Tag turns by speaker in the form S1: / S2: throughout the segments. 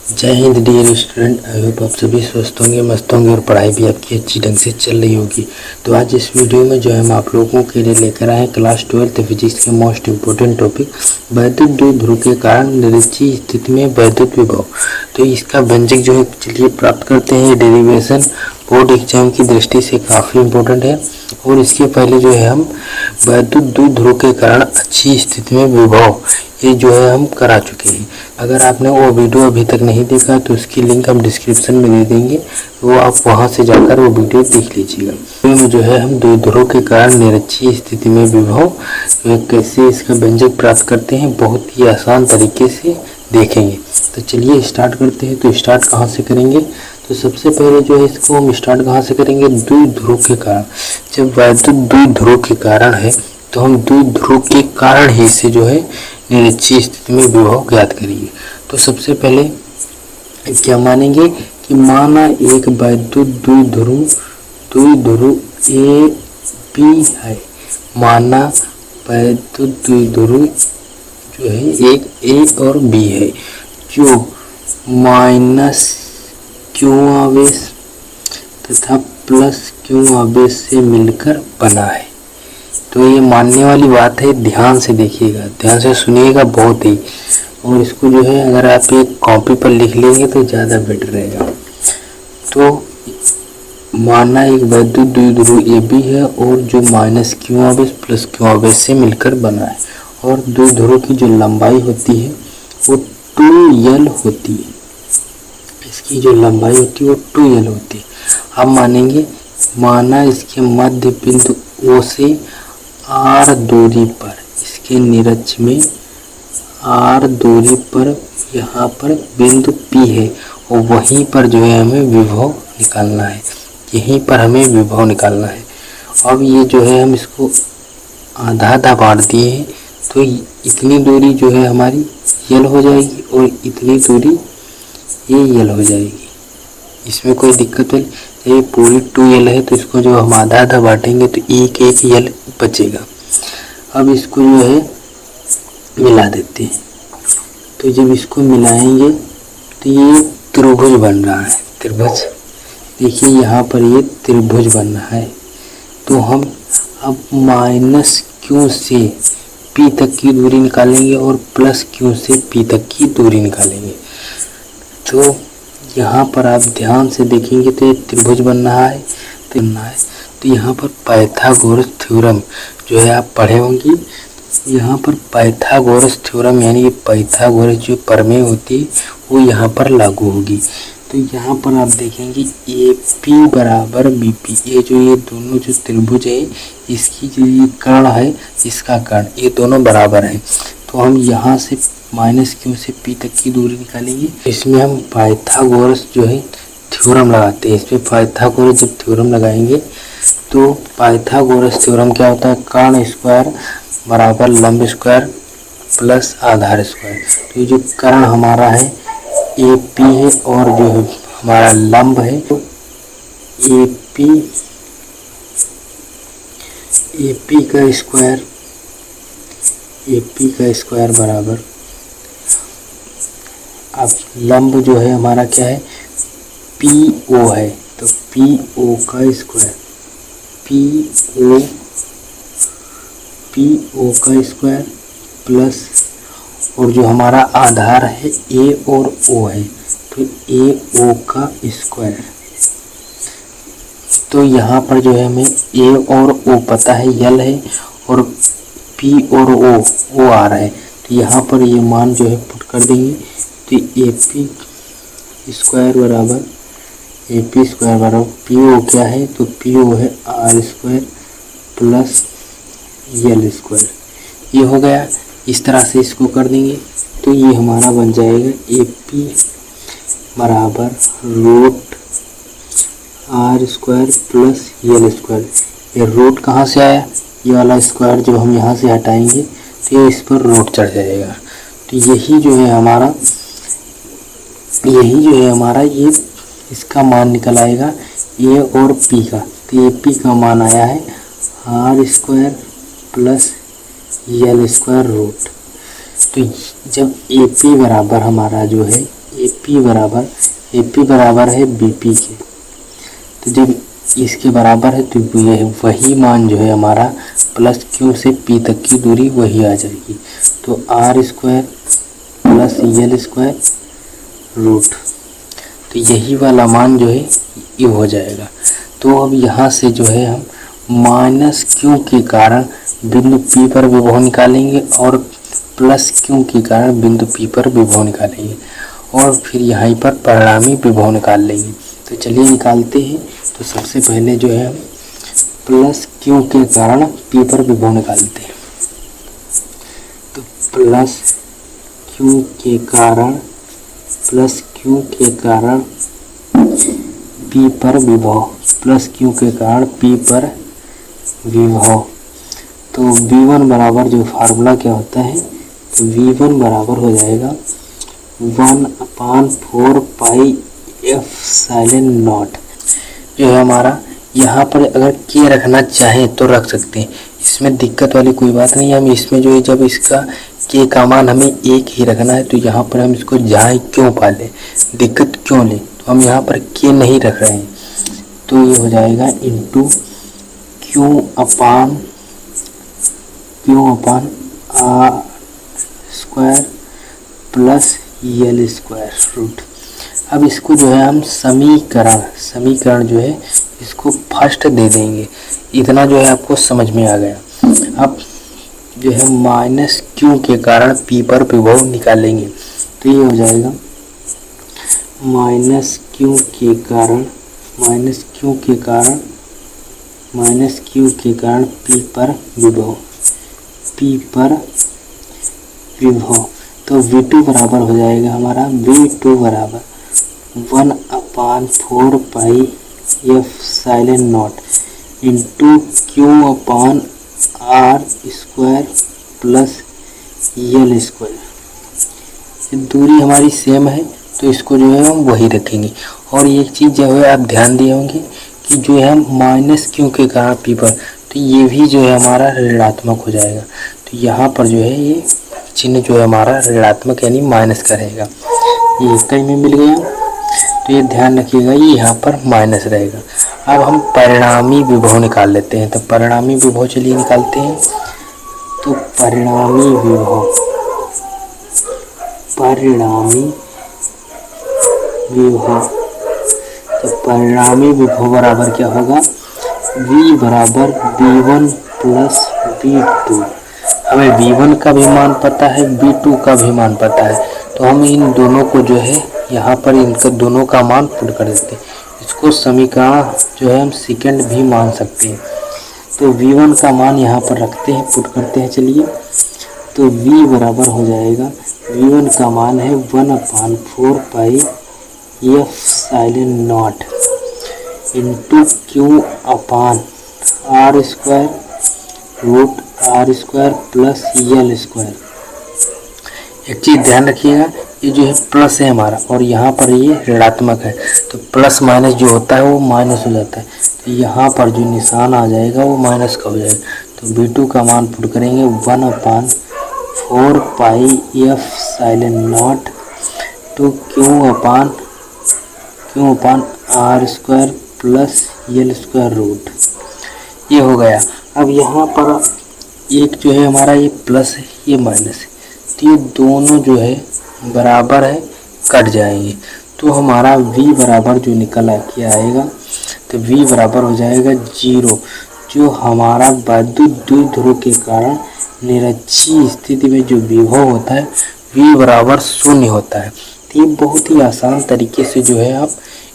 S1: जय हिंद dear student. I hope आप सभी स्वस्थ होंगे, मस्त होंगे और पढ़ाई भी आपकी अच्छी ढंग से चल रही होगी। तो आज इस वीडियो में जो है हम आप लोगों के लिए लेकर आए क्लास 12th फिजिक्स के मोस्ट इम्पोर्टेंट टॉपिक वैद्युत द्विध्रुव के कारण निरक्षीय स्थिति में वैद्युत विभव। तो इसका व्यंजक जो है चलिए प्राप्त करते हैं। डेरिवेशन बोर्ड एग्जाम की दृष्टि से काफ़ी इम्पोर्टेंट है और इसके पहले जो है हम वैद्युत द्विध्रुव के कारण अच्छी स्थिति में विभव ये जो है हम करा चुके हैं। अगर आपने वो वीडियो अभी तक नहीं देखा तो उसकी लिंक हम डिस्क्रिप्शन में दे देंगे, तो आप वहां से जाकर वो वीडियो देख लीजिएगा। में जो है हम द्विध्रुव के कारण निरक्षीय स्थिति में विभव कैसे इसका व्यंजक प्राप्त करते हैं बहुत ही आसान तरीके से देखेंगे। तो चलिए स्टार्ट करते हैं। तो स्टार्ट कहाँ से करेंगे? तो सबसे पहले जो है इसको हम स्टार्ट कहाँ से करेंगे? द्विध्रुव के कारण। जब वैद्युत द्विध्रुव के कारण है तो हम द्विध्रुव के कारण ही से जो है निरक्षीय स्थिति में विभव ज्ञात करेंगे। तो सबसे पहले क्या मानेंगे कि माना एक वैद्युत द्विध्रुव ए बी है। माना वैद्युत द्विध्रुव जो है एक ए और बी है जो माइनस क्यू आवेश तथा प्लस क्यू आवेश से मिलकर बना है। तो ये मानने वाली बात है, ध्यान से देखिएगा, ध्यान से सुनिएगा बहुत ही। और इसको जो है अगर आप एक कॉपी पर लिख लेंगे तो ज़्यादा बेटर रहेगा। तो माना एक वैद्युत द्विध्रुव ए बी है और जो माइनस क्यू आवेश प्लस क्यू आवेश से मिलकर बना है और द्विध्रुव की जो लंबाई होती है वो 2l होती है। इसकी जो लंबाई होती है वो 2l होती है। हम मानेंगे माना इसके मध्य बिंदु O से r दूरी पर, इसके निरक्ष में r दूरी पर यहाँ पर बिंदु P है और वहीं पर जो है हमें विभव निकालना है। यहीं पर हमें विभव निकालना है। अब ये जो है हम इसको आधा आधा बांट दिए हैं तो इतनी दूरी जो है हमारी l हो जाएगी और इतनी दूरी ये l हो जाएगी। इसमें कोई दिक्कत नहीं। ये पूरी 2l है तो इसको जो हम आधा आधा बांटेंगे तो एक l बचेगा। अब इसको जो है मिला देते हैं। तो जब इसको मिलाएंगे तो ये त्रिभुज बन रहा है। त्रिभुज देखिए यहाँ पर ये त्रिभुज बन रहा है। तो हम अब माइनस क्यू से P तक की दूरी निकालेंगे और प्लस क्यू से P तक की दूरी निकालेंगे। तो यहाँ पर आप ध्यान से देखेंगे तो ये त्रिभुज बन रहा है। तो यहाँ पर पाइथागोरस थ्योरम जो है आप पढ़े होंगे। यहाँ पर पाइथागोरस थ्योरम यानी कि पाइथागोरस जो प्रमेय होती है वो यहाँ पर लागू होगी। तो यहाँ पर आप देखेंगे ए पी बराबर बी पी, ये दोनों जो त्रिभुज है इसकी जो ये कर्ण है इसका कर्ण ये दोनों बराबर हैं। तो हम यहाँ से माइनस क्यू से P तक की दूरी निकालेंगे। इसमें हम पाइथागोरस जो है थ्योरम लगाते हैं। इसमें पाइथागोरस जब थ्योरम लगाएंगे तो पाइथागोरस थ्योरम क्या होता है? कर्ण स्क्वायर बराबर लंब स्क्वायर प्लस आधार स्क्वायर। तो ये जो कर्ण हमारा है ए पी है और जो है हमारा लंब है तो ए पी का स्क्वायर बराबर अब लंब जो है हमारा क्या है? पी ओ है। तो पी ओ का स्क्वायर प्लस और जो हमारा आधार है ए और ओ है तो ए ओ का स्क्वायर। तो यहाँ पर जो है हमें ए और ओ पता है यल है और पी और ओ आ रहा है। तो यहाँ पर ये मान जो है पुट कर देंगे तो ए पी स्क्वायर बराबर पी ओ क्या है? तो पी ओ है R square plus L square. ये हो गया। इस तरह से इसको कर देंगे तो ये हमारा बन जाएगा ए पी बराबर root R square plus L square. ये रूट कहाँ से आया? ये वाला स्क्वायर जब हम यहाँ से हटाएंगे तो ये इस पर रूट चढ़ जाएगा। तो यही जो है हमारा ये इसका मान निकल आएगा ए और पी का। तो ए पी का मान आया है R square plus L square root. तो जब ए पी बराबर हमारा जो है AP बराबर है BP के। तो जब इसके बराबर है तो ये वही मान जो है हमारा प्लस Q से P तक की दूरी वही आ जाएगी। तो R² plus L square root, तो यही वाला मान जो है ये हो जाएगा। तो अब यहाँ से जो है हम माइनस Q के कारण बिंदु P पर विभव निकालेंगे और प्लस Q के कारण बिंदु P पर विभव निकालेंगे और फिर यहाँ पर परिणामी विभव निकाल लेंगे। तो चलिए निकालते हैं। तो सबसे पहले जो है हम प्लस Q के कारण P पर विभव निकालते हैं। तो प्लस Q के कारण P पर विभव, प्लस Q के कारण P पर विभव। तो V1 बराबर जो फार्मूला क्या होता है, तो V1 बराबर हो जाएगा 1/4 पाई एप्सिलॉन नॉट। जो है हमारा यहाँ पर अगर K रखना चाहे तो रख सकते हैं, इसमें दिक्कत वाली कोई बात नहीं है। हम इसमें जो है जब इसका K का मान हमें एक ही रखना है तो यहाँ पर हम इसको जहाँ क्यों पालें, दिक्कत क्यों लें, तो हम यहाँ पर K नहीं रख रहे हैं। तो ये हो जाएगा into Q upon R square plus L square root. अब इसको जो है हम समीकरण जो है इसको फर्स्ट दे देंगे। इतना जो है आपको समझ में आ गया। अब जो है माइनस Q के कारण P पर विभव निकालेंगे। तो ये हो जाएगा माइनस Q के कारण P पर विभव। तो V2 बराबर हो जाएगा हमारा V2 बराबर 1/4 pi epsilon naught into Q upon R square plus L square. दूरी हमारी सेम है तो इसको जो है हम वही रखेंगे। और एक चीज़ जो है आप ध्यान दिए होंगे कि जो है माइनस Q के कारण P पर, तो ये भी जो है हमारा ऋणात्मक हो जाएगा। तो यहाँ पर जो है ये चिन्ह जो है हमारा ऋणात्मक यानी माइनस का रहेगा। ये कहीं में मिल गया, तो ये ध्यान रखिएगा ये यहाँ पर माइनस रहेगा। अब हम परिणामी विभव निकाल लेते हैं। तो परिणामी विभव चलिए निकालते हैं। तो परिणामी विभव बराबर क्या होगा, V बराबर V1 प्लस V2। हमें V1 का भी मान पता है, V2 का भी मान पता है, तो हम इन दोनों को जो है यहाँ पर इनका दोनों का मान पुट कर देते हैं। इसको समीकरण जो है हम सेकंड भी मान सकते हैं। तो V1 का मान यहाँ पर रखते हैं, पुट करते हैं। चलिए तो V बराबर हो जाएगा, V1 का मान है 1/4 pi epsilon naught into Q upon R square root R square plus L square. एक चीज़ ध्यान रखिएगा, ये जो है प्लस है हमारा और यहाँ पर ये ऋणात्मक है, तो प्लस माइनस जो होता है वो माइनस हो जाता है। तो यहाँ पर जो निशान आ जाएगा वो माइनस का हो जाएगा। तो V2 का मान पुट करेंगे 1/4 pi epsilon naught to Q upon R square plus L square root. ये हो गया। अब यहाँ पर एक जो है हमारा ये प्लस है, ये माइनस है, तो ये दोनों जो है बराबर है, कट जाएंगे। तो हमारा V बराबर जो निकल के आएगा, तो V बराबर हो जाएगा 0, जो हमारा वैद्युत द्विध्रुव के कारण निरक्षीय स्थिति में जो विभव होता है V बराबर 0 होता है। तो ये बहुत ही आसान तरीके से जो है आप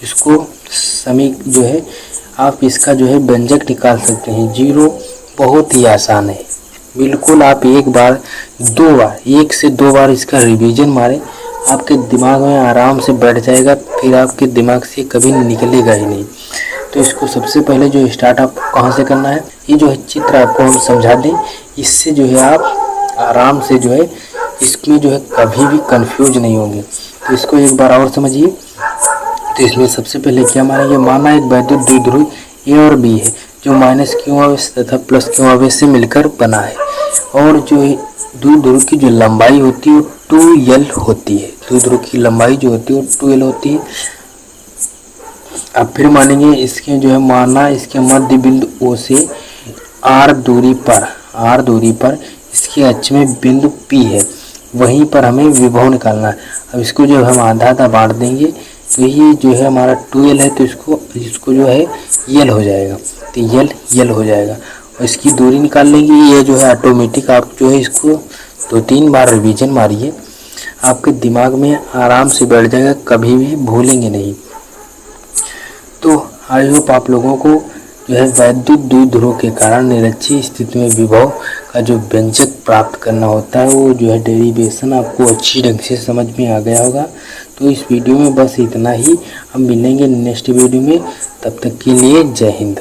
S1: इसको जो है आप इसका जो है व्यंजक निकाल सकते हैं। 0 बहुत ही आसान है, बिल्कुल। आप एक से दो बार इसका रिवीजन मारें, आपके दिमाग में आराम से बैठ जाएगा, फिर आपके दिमाग से कभी निकलेगा ही नहीं। तो इसको सबसे पहले जो स्टार्ट आपको कहाँ से करना है, ये जो है चित्र आपको हम समझा दें, इससे जो है आप आराम से जो है इसमें जो है कभी भी कंफ्यूज नहीं होंगे। तो इसको एक बार और समझिए। तो इसमें सबसे पहले क्या माना, ये माना एक वैद्युत द्विध्रुव A और B है जो माइनस Q आवेश तथा प्लस Q आवेश से मिलकर बना है, और जो द्विध्रुव की जो लंबाई होती है वो 2l होती है। द्विध्रुव की लंबाई जो होती है वो 2l होती है। अब फिर मानेंगे इसके जो है माना इसके मध्य बिंदु O से r दूरी पर इसके अक्ष में बिंदु P है, वहीं पर हमें विभव निकालना है। अब इसको जो हम आधा आधा बांट देंगे तो ये जो है हमारा 2l है, तो इसको जो है l हो जाएगा, तो l हो जाएगा और इसकी दूरी निकाल लेंगे। ये जो है ऑटोमेटिक आप जो है इसको 2-3 बार रिवीजन मारिए, आपके दिमाग में आराम से बैठ जाएगा, कभी भी भूलेंगे नहीं। तो आई होप आप लोगों को जो है वैद्युत द्विध्रुव के कारण निरक्षीय स्थिति में विभव का जो व्यंजक प्राप्त करना होता है वो जो है डेरिवेशन आपको अच्छी ढंग से समझ में आ गया होगा। तो इस वीडियो में बस इतना ही, हम मिलेंगे नेक्स्ट वीडियो में, तब तक के लिए जय हिंद।